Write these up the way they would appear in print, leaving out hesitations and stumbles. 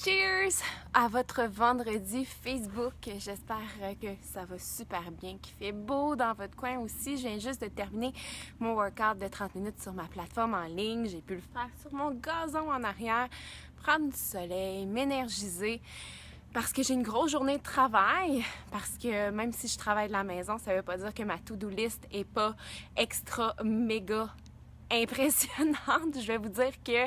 Cheers à votre vendredi Facebook. J'espère que ça va super bien, qu'il fait beau dans votre coin aussi. Je viens juste de terminer mon workout de 30 minutes sur ma plateforme en ligne. J'ai pu le faire sur mon gazon en arrière, prendre du soleil, m'énergiser. Parce que j'ai une grosse journée de travail, parce que même si je travaille de la maison, ça ne veut pas dire que ma to-do list est pas extra méga impressionnante. Je vais vous dire que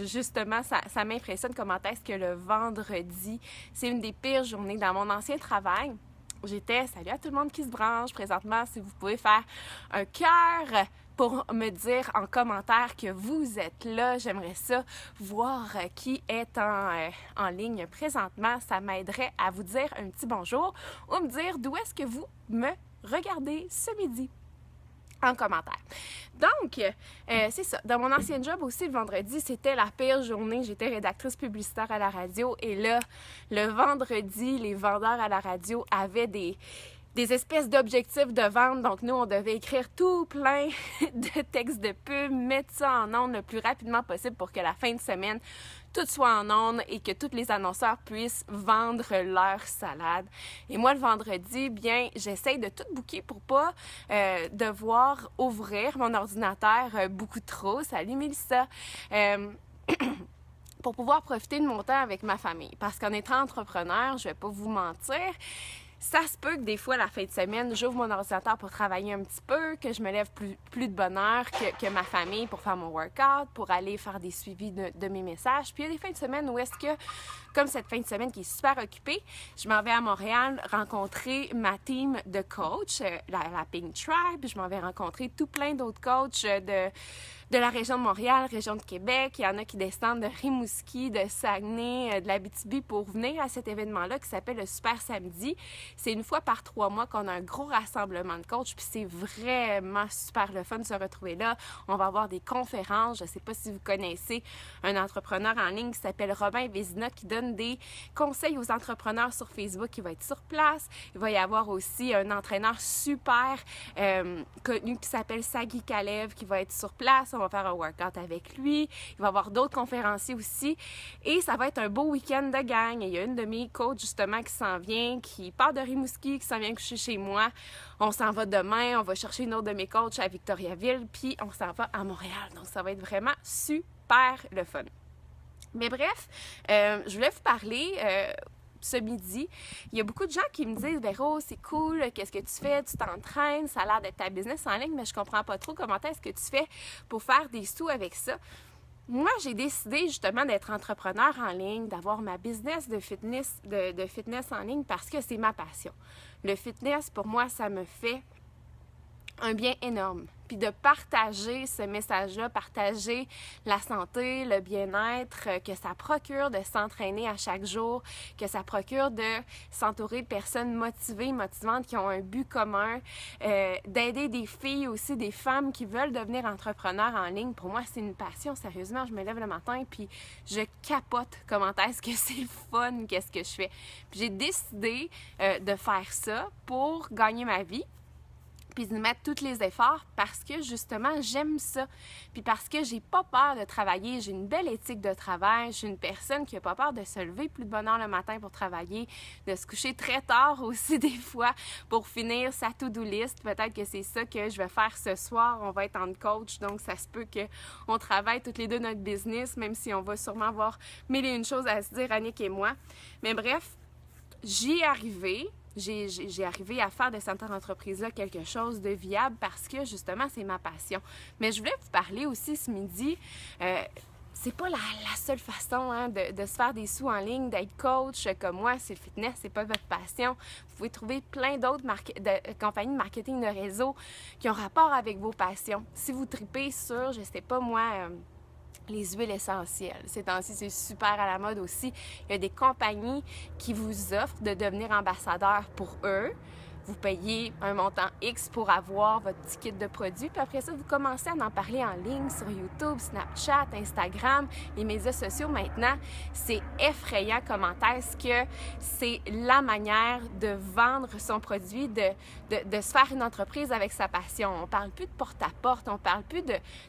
justement, ça m'impressionne comment est-ce que le vendredi, c'est une des pires journées dans mon ancien travail. Salut à tout le monde qui se branche présentement, si vous pouvez faire un cœur pour me dire en commentaire que vous êtes là. J'aimerais ça voir qui est en ligne présentement. Ça m'aiderait à vous dire un petit bonjour ou me dire d'où est-ce que vous me regardez ce midi en commentaire. Donc, c'est ça. Dans mon ancien job aussi, le vendredi, c'était la pire journée. J'étais rédactrice publicitaire à la radio et là, le vendredi, les vendeurs à la radio avaient des espèces d'objectifs de vente. Donc, nous, on devait écrire tout plein de textes de pub, mettre ça en ondes le plus rapidement possible pour que la fin de semaine, tout soit en ondes et que tous les annonceurs puissent vendre leur salade. Et moi, le vendredi, bien, j'essaye de tout booker pour pas devoir ouvrir mon ordinateur beaucoup trop. Salut, Mélissa! Pour pouvoir profiter de mon temps avec ma famille. Parce qu'en étant entrepreneur, je vais pas vous mentir, ça se peut que des fois, la fin de semaine, j'ouvre mon ordinateur pour travailler un petit peu, que je me lève plus de bonne heure que ma famille pour faire mon workout, pour aller faire des suivis de mes messages. Puis il y a des fins de semaine où est-ce que, comme cette fin de semaine qui est super occupée, je m'en vais à Montréal rencontrer ma team de coach, la Pink Tribe. Je m'en vais rencontrer tout plein d'autres coachs de la région de Montréal, région de Québec. Il y en a qui descendent de Rimouski, de Saguenay, de l'Abitibi pour venir à cet événement-là qui s'appelle le Super Samedi. C'est une fois par 3 mois qu'on a un gros rassemblement de coachs, puis c'est vraiment super le fun de se retrouver là. On va avoir des conférences. Je ne sais pas si vous connaissez un entrepreneur en ligne qui s'appelle Robin Vézina qui donne des conseils aux entrepreneurs sur Facebook qui va être sur place. Il va y avoir aussi un entraîneur super connu qui s'appelle Sagi Kalev qui va être sur place. On va faire un workout avec lui. Il va y avoir d'autres conférenciers aussi. Et ça va être un beau week-end de gang. Et il y a une de mes coachs, justement, qui s'en vient, qui part de Rimouski, qui s'en vient coucher chez moi. On s'en va demain. On va chercher une autre de mes coachs à Victoriaville. Puis on s'en va à Montréal. Donc, ça va être vraiment super le fun. Mais bref, je voulais vous parler ce midi. Il y a beaucoup de gens qui me disent « Véro, c'est cool, qu'est-ce que tu fais? Tu t'entraînes, ça a l'air d'être ta business en ligne, mais je comprends pas trop comment est-ce que tu fais pour faire des sous avec ça. » Moi, j'ai décidé justement d'être entrepreneur en ligne, d'avoir ma business de fitness en ligne parce que c'est ma passion. Le fitness, pour moi, ça me fait un bien énorme. Puis de partager ce message-là, partager la santé, le bien-être que ça procure de s'entraîner à chaque jour, que ça procure de s'entourer de personnes motivées, motivantes, qui ont un but commun, d'aider des filles aussi, des femmes qui veulent devenir entrepreneurs en ligne. Pour moi, c'est une passion. Sérieusement, je me lève le matin puis je capote comment est-ce que c'est le fun, qu'est-ce que je fais. Puis j'ai décidé de faire ça pour gagner ma vie. Puis de mettre tous les efforts parce que justement j'aime ça, puis parce que j'ai pas peur de travailler, j'ai une belle éthique de travail, je suis une personne qui a pas peur de se lever plus de bonne heure le matin pour travailler, de se coucher très tard aussi des fois pour finir sa to-do list. Peut-être que c'est ça que je vais faire ce soir, on va être en coach, donc ça se peut qu'on travaille toutes les deux notre business, même si on va sûrement avoir mille et une choses à se dire, Annick et moi. Mais bref, j'y ai arrivé. J'ai arrivé à faire de cette entreprise-là quelque chose de viable parce que, justement, c'est ma passion. Mais je voulais vous parler aussi ce midi, c'est pas la seule façon de se faire des sous en ligne, d'être coach comme moi, c'est le fitness, c'est pas votre passion. Vous pouvez trouver plein d'autres compagnies de marketing de réseau qui ont rapport avec vos passions. Si vous tripez sur, je sais pas moi... les huiles essentielles. Ces temps-ci, c'est super à la mode aussi. Il y a des compagnies qui vous offrent de devenir ambassadeur pour eux. vous payez un montant X pour avoir votre petit kit de produits, puis après ça, vous commencez à en parler en ligne sur YouTube, Snapchat, Instagram, les médias sociaux. Maintenant, c'est effrayant comment est-ce que c'est la manière de vendre son produit, de se faire une entreprise avec sa passion. On parle plus de porte-à-porte, on parle plus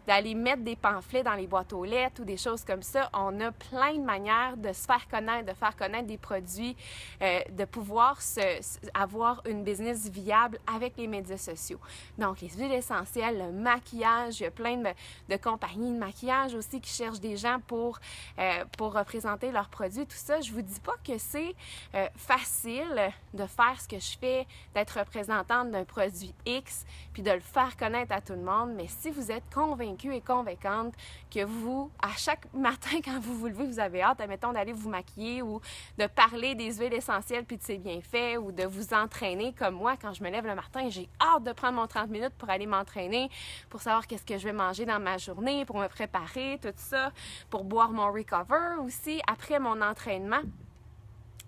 d'aller mettre des pamphlets dans les boîtes aux lettres ou des choses comme ça. On a plein de manières de se faire connaître, de faire connaître des produits, de pouvoir avoir une business viable avec les médias sociaux. Donc, les huiles essentielles, le maquillage, il y a plein de compagnies de maquillage aussi qui cherchent des gens pour représenter leurs produits, tout ça. Je vous dis pas que c'est facile de faire ce que je fais, d'être représentante d'un produit X, puis de le faire connaître à tout le monde, mais si vous êtes convaincu et convaincante que vous, à chaque matin quand vous vous levez, vous avez hâte, admettons, d'aller vous maquiller ou de parler des huiles essentielles puis de ses bienfaits ou de vous entraîner comme moi, quand je me lève le matin, j'ai hâte de prendre mon 30 minutes pour aller m'entraîner, pour savoir qu'est-ce que je vais manger dans ma journée, pour me préparer, tout ça, pour boire mon recover aussi après mon entraînement.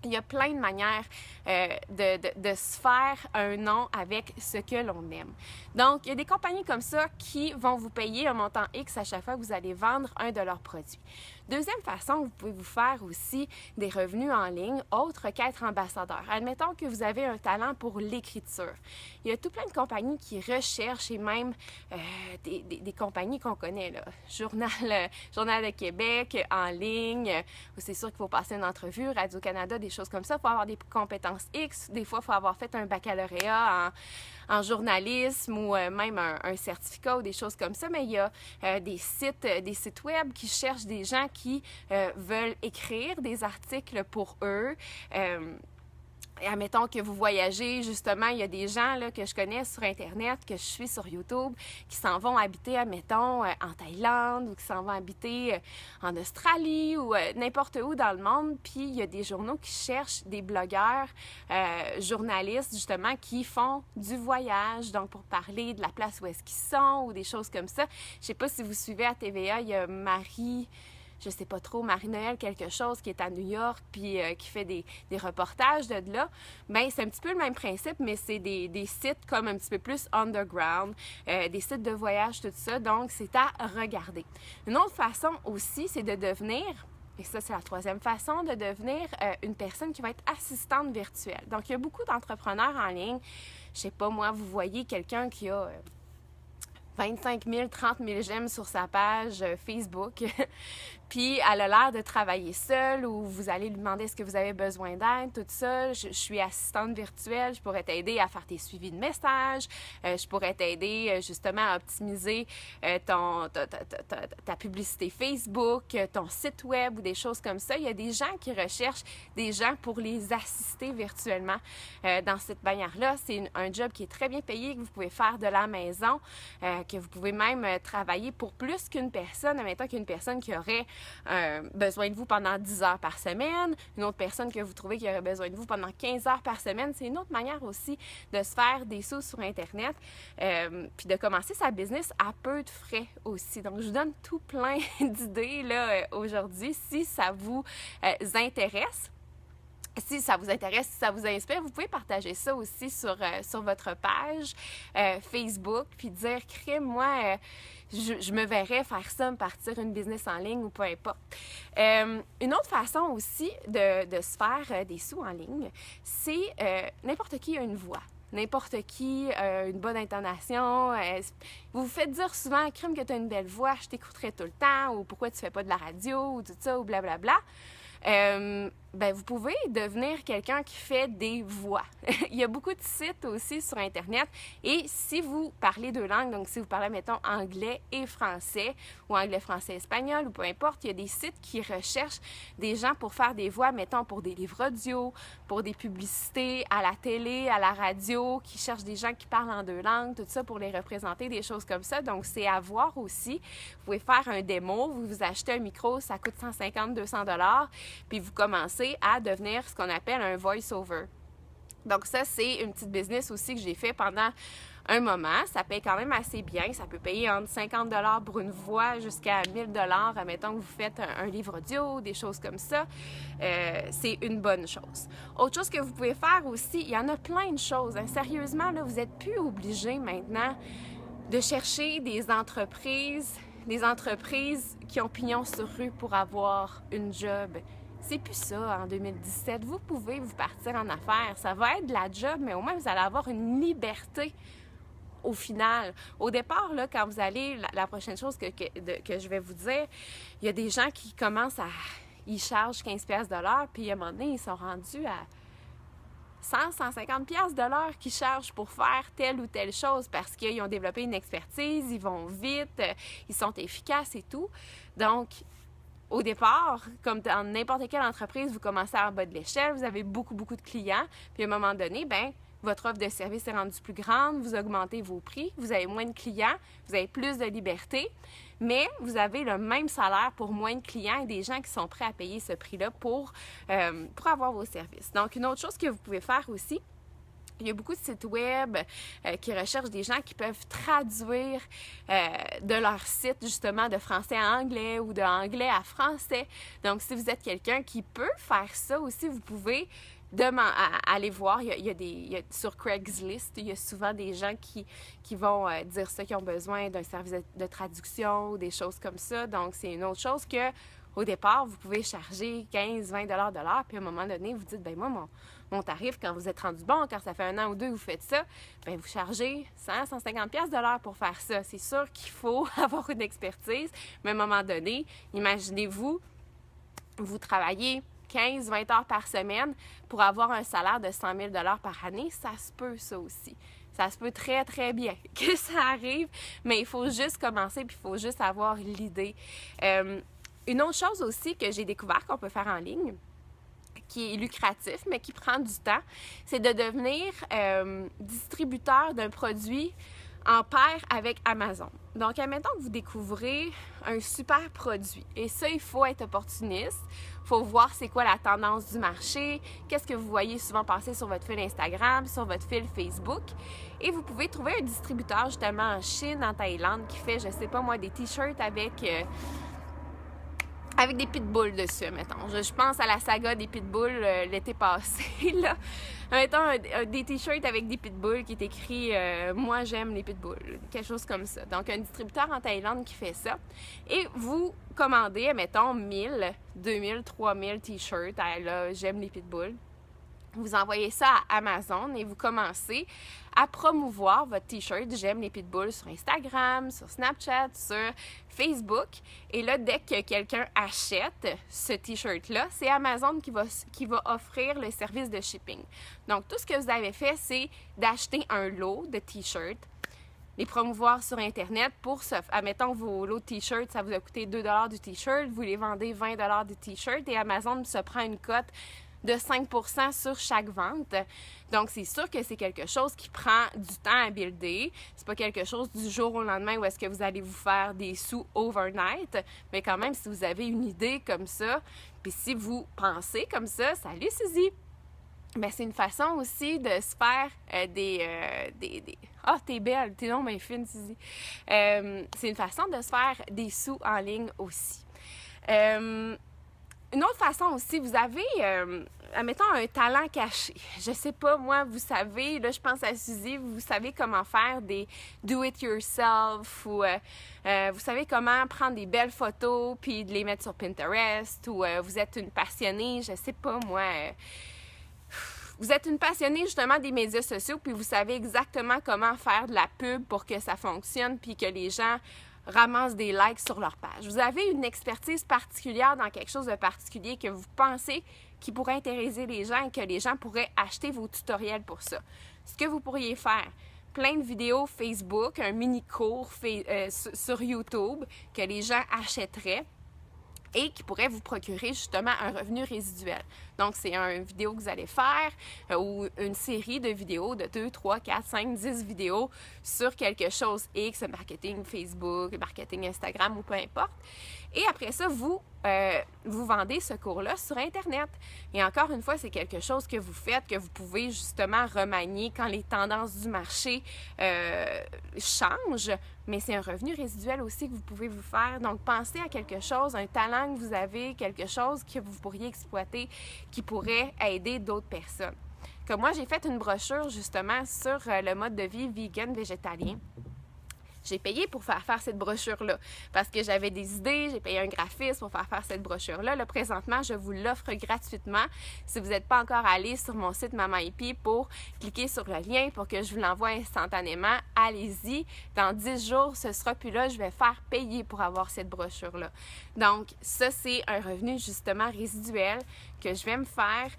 Il y a plein de manières de se faire un nom avec ce que l'on aime. Donc, il y a des compagnies comme ça qui vont vous payer un montant X à chaque fois que vous allez vendre un de leurs produits. Deuxième façon, vous pouvez vous faire aussi des revenus en ligne autres qu'être ambassadeur. Admettons que vous avez un talent pour l'écriture. Il y a tout plein de compagnies qui recherchent et même des compagnies qu'on connaît, là. Journal de Québec, en ligne, c'est sûr qu'il faut passer une entrevue, Radio-Canada, des choses comme ça. Il faut avoir des compétences X. Des fois, il faut avoir fait un baccalauréat en journalisme ou même un certificat ou des choses comme ça. Mais il y a des sites web qui cherchent des gens qui veulent écrire des articles pour eux. Et admettons que vous voyagez, justement, il y a des gens là, que je connais sur Internet, que je suis sur YouTube, qui s'en vont habiter, admettons, en Thaïlande ou qui s'en vont habiter en Australie ou n'importe où dans le monde. Puis il y a des journaux qui cherchent des blogueurs, journalistes, justement, qui font du voyage, donc pour parler de la place où est-ce qu'ils sont ou des choses comme ça. Je sais pas si vous suivez à TVA, il y a je sais pas trop, Marie-Noël quelque chose qui est à New York puis qui fait des reportages de là. Bien, c'est un petit peu le même principe, mais c'est des sites comme un petit peu plus underground, des sites de voyage, tout ça. Donc, c'est à regarder. Une autre façon aussi, c'est de devenir, et ça, c'est la troisième façon, de devenir une personne qui va être assistante virtuelle. Donc, il y a beaucoup d'entrepreneurs en ligne. Je sais pas, moi, vous voyez quelqu'un qui a 25 000, 30 000 j'aime sur sa page Facebook, puis elle a l'air de travailler seule ou vous allez lui demander est-ce que vous avez besoin d'aide, tout ça. Je suis assistante virtuelle, je pourrais t'aider à faire tes suivis de messages, je pourrais t'aider justement à optimiser ta publicité Facebook, ton site web ou des choses comme ça. Il y a des gens qui recherchent des gens pour les assister virtuellement dans cette manière-là. C'est un job qui est très bien payé, que vous pouvez faire de la maison, que vous pouvez même travailler pour plus qu'une personne. Admettons qu'une personne qui aurait besoin de vous pendant 10 heures par semaine, une autre personne que vous trouvez qui aurait besoin de vous pendant 15 heures par semaine. C'est une autre manière aussi de se faire des sous sur Internet, puis de commencer sa business à peu de frais aussi. Donc, je vous donne tout plein d'idées là aujourd'hui si ça vous intéresse. Si ça vous intéresse, si ça vous inspire, vous pouvez partager ça aussi sur votre page Facebook, puis dire « Crime, moi, je me verrais faire ça, me partir une business en ligne ou peu importe. » Une autre façon aussi de se faire des sous en ligne, c'est n'importe qui a une voix. N'importe qui, une bonne intonation. Vous vous faites dire souvent, Crime, que tu as une belle voix, je t'écouterai tout le temps, ou pourquoi tu fais pas de la radio, ou tout ça, ou blablabla. Ben, vous pouvez devenir quelqu'un qui fait des voix. Il y a beaucoup de sites aussi sur Internet et si vous parlez deux langues, donc si vous parlez, mettons, anglais et français ou anglais, français, espagnol ou peu importe, il y a des sites qui recherchent des gens pour faire des voix, mettons, pour des livres audio, pour des publicités à la télé, à la radio, qui cherchent des gens qui parlent en deux langues, tout ça pour les représenter, des choses comme ça. Donc, c'est à voir aussi. Vous pouvez faire un démo, vous achetez un micro, ça coûte 150-200 $, puis vous commencez à devenir ce qu'on appelle un voice-over. Donc ça, c'est une petite business aussi que j'ai fait pendant un moment. Ça paye quand même assez bien. Ça peut payer entre 50 $ pour une voix jusqu'à 1000 $. Admettons que vous faites un livre audio, des choses comme ça. C'est une bonne chose. Autre chose que vous pouvez faire aussi, il y en a plein de choses. Hein. Sérieusement, là, vous n'êtes plus obligé maintenant de chercher des entreprises qui ont pignon sur rue pour avoir une job. C'est plus ça en 2017. Vous pouvez vous partir en affaires. Ça va être de la job, mais au moins vous allez avoir une liberté au final. Au départ, là, quand vous allez, la prochaine chose que je vais vous dire, il y a des gens qui commencent à... Ils chargent 15$ de l'heure, puis à un moment donné, ils sont rendus à 100-150$ de l'heure qu'ils chargent pour faire telle ou telle chose parce qu'ils ont développé une expertise, ils vont vite, ils sont efficaces et tout. Donc, au départ, comme dans n'importe quelle entreprise, vous commencez en bas de l'échelle, vous avez beaucoup de clients, puis à un moment donné, bien, votre offre de service est rendue plus grande, vous augmentez vos prix, vous avez moins de clients, vous avez plus de liberté, mais vous avez le même salaire pour moins de clients et des gens qui sont prêts à payer ce prix-là pour avoir vos services. Donc, une autre chose que vous pouvez faire aussi, il y a beaucoup de sites web qui recherchent des gens qui peuvent traduire de leur site justement de français à anglais ou de anglais à français. Donc, si vous êtes quelqu'un qui peut faire ça aussi, vous pouvez aller voir. Sur Craigslist, il y a souvent des gens qui vont dire ça, qui ont besoin d'un service de traduction ou des choses comme ça. Donc, c'est une autre chose que au départ, vous pouvez charger 15-20$ de l'heure, puis à un moment donné, vous dites, bien moi, mon tarif, quand vous êtes rendu bon, quand ça fait 1 an ou 2 que vous faites ça, bien vous chargez 100-150$ de l'heure pour faire ça. C'est sûr qu'il faut avoir une expertise, mais à un moment donné, imaginez-vous, vous travaillez 15-20 heures par semaine pour avoir un salaire de 100 000$ par année, ça se peut ça aussi. Ça se peut très, très bien que ça arrive, mais il faut juste commencer puis il faut juste avoir l'idée. Une autre chose aussi que j'ai découvert qu'on peut faire en ligne, qui est lucratif, mais qui prend du temps, c'est de devenir distributeur d'un produit en pair avec Amazon. Donc, admettons que vous découvrez un super produit. Et ça, il faut être opportuniste. Il faut voir c'est quoi la tendance du marché, qu'est-ce que vous voyez souvent passer sur votre fil Instagram, sur votre fil Facebook. Et vous pouvez trouver un distributeur justement en Chine, en Thaïlande, qui fait, je sais pas moi, des t-shirts avec des pitbulls dessus, mettons. Je pense à la saga des pitbulls l'été passé, là. Mettons des t-shirts avec des pitbulls qui est écrit « Moi, j'aime les pitbulls », quelque chose comme ça. Donc, un distributeur en Thaïlande qui fait ça. Et vous commandez, mettons, 1000, 2000, 3000 t-shirts. « Là, j'aime les pitbulls ». Vous envoyez ça à Amazon et vous commencez à promouvoir votre t-shirt « J'aime les pitbulls » sur Instagram, sur Snapchat, sur Facebook. Et là, dès que quelqu'un achète ce t-shirt-là, c'est Amazon qui va offrir le service de shipping. Donc, tout ce que vous avez fait, c'est d'acheter un lot de t-shirts, les promouvoir sur Internet pour admettons vos lots de t-shirts, ça vous a coûté 2$ du t-shirt, vous les vendez 20$ du t-shirt et Amazon se prend une cote de 5% sur chaque vente. Donc, c'est sûr que c'est quelque chose qui prend du temps à builder. C'est pas quelque chose du jour au lendemain où est-ce que vous allez vous faire des sous overnight. Mais quand même, si vous avez une idée comme ça, puis si vous pensez comme ça, salut Suzy! Mais c'est une façon aussi de se faire Ah, t'es belle, t'es non mais fine, Suzy. C'est une façon de se faire des sous en ligne aussi. Une autre façon aussi, vous avez, admettons, un talent caché. Je sais pas, moi, vous savez, là, je pense à Suzy, vous savez comment faire des do-it-yourself ou vous savez comment prendre des belles photos puis de les mettre sur Pinterest ou vous êtes une passionnée, je sais pas, moi... Vous êtes une passionnée justement des médias sociaux puis vous savez exactement comment faire de la pub pour que ça fonctionne puis que les gens ramassent des likes sur leur page. Vous avez une expertise particulière dans quelque chose de particulier que vous pensez qui pourrait intéresser les gens et que les gens pourraient acheter vos tutoriels pour ça. Ce que vous pourriez faire, plein de vidéos Facebook, un mini-cours sur YouTube que les gens achèteraient et qui pourrait vous procurer justement un revenu résiduel. Donc, c'est une vidéo que vous allez faire ou une série de vidéos de 2, 3, 4, 5, 10 vidéos sur quelque chose X, marketing Facebook, marketing Instagram ou peu importe. Et après ça, vous vous vendez ce cours-là sur Internet. Et encore une fois, c'est quelque chose que vous faites, que vous pouvez justement remanier quand les tendances du marché changent, mais c'est un revenu résiduel aussi que vous pouvez vous faire. Donc, pensez à quelque chose, un talent que vous avez, quelque chose que vous pourriez exploiter, qui pourrait aider d'autres personnes. Comme moi, j'ai fait une brochure justement sur le mode de vie vegan, végétalien. J'ai payé pour faire cette brochure-là parce que j'avais des idées, j'ai payé un graphiste pour faire cette brochure-là. Là, présentement, je vous l'offre gratuitement. Si vous n'êtes pas encore allé sur mon site Maman Hippie pour cliquer sur le lien pour que je vous l'envoie instantanément, allez-y. Dans 10 jours, ce sera plus là. Je vais faire payer pour avoir cette brochure-là. Donc, ça, c'est un revenu justement résiduel que je vais me faire.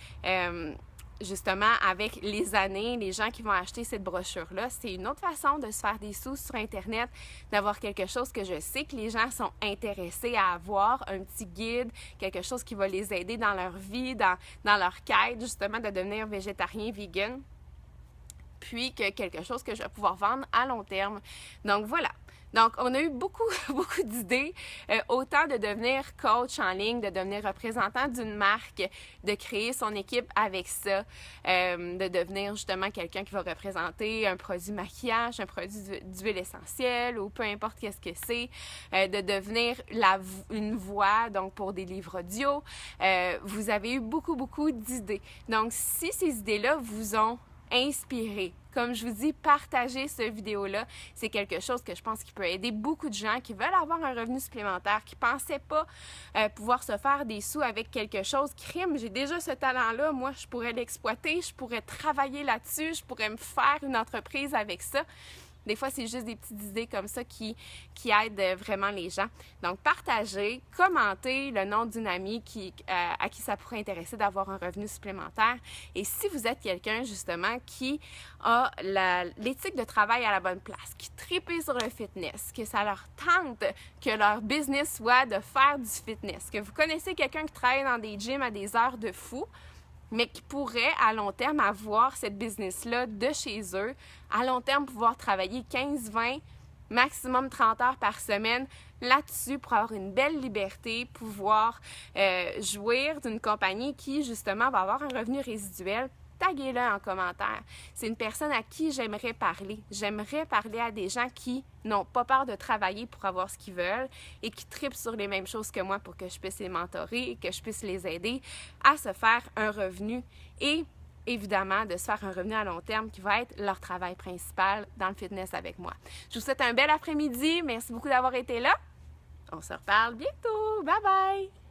Justement, avec les années, les gens qui vont acheter cette brochure-là, c'est une autre façon de se faire des sous sur Internet, d'avoir quelque chose que je sais que les gens sont intéressés à avoir, un petit guide, quelque chose qui va les aider dans leur vie, dans leur quête, justement, de devenir végétarien, vegan, puis que quelque chose que je vais pouvoir vendre à long terme. Donc, voilà. Donc, on a eu beaucoup d'idées, autant de devenir coach en ligne, de devenir représentant d'une marque, de créer son équipe avec ça, de devenir justement quelqu'un qui va représenter un produit maquillage, un produit d'huile essentielle ou peu importe qu'est-ce que c'est, de devenir une voix, donc pour des livres audio. Vous avez eu beaucoup d'idées. Donc, si ces idées-là vous ont inspiré. Comme je vous dis, partagez cette vidéo-là. C'est quelque chose que je pense qui peut aider beaucoup de gens qui veulent avoir un revenu supplémentaire, qui ne pensaient pas pouvoir se faire des sous avec quelque chose. Crime, j'ai déjà ce talent-là. Moi, je pourrais l'exploiter, je pourrais travailler là-dessus, je pourrais me faire une entreprise avec ça. Des fois, c'est juste des petites idées comme ça qui aident vraiment les gens. Donc, partagez, commentez le nom d'une amie à qui ça pourrait intéresser d'avoir un revenu supplémentaire. Et si vous êtes quelqu'un, justement, qui a l'éthique de travail à la bonne place, qui tripe sur le fitness, que ça leur tente que leur business soit de faire du fitness, que vous connaissez quelqu'un qui travaille dans des gyms à des heures de fou, mais qui pourrait à long terme avoir cette business-là de chez eux, à long terme pouvoir travailler 15, 20, maximum 30 heures par semaine là-dessus pour avoir une belle liberté, pouvoir jouir d'une compagnie qui justement va avoir un revenu résiduel. Taguez-le en commentaire. C'est une personne à qui j'aimerais parler. J'aimerais parler à des gens qui n'ont pas peur de travailler pour avoir ce qu'ils veulent et qui tripent sur les mêmes choses que moi pour que je puisse les mentorer et que je puisse les aider à se faire un revenu et évidemment de se faire un revenu à long terme qui va être leur travail principal dans le fitness avec moi. Je vous souhaite un bel après-midi. Merci beaucoup d'avoir été là. On se reparle bientôt. Bye bye!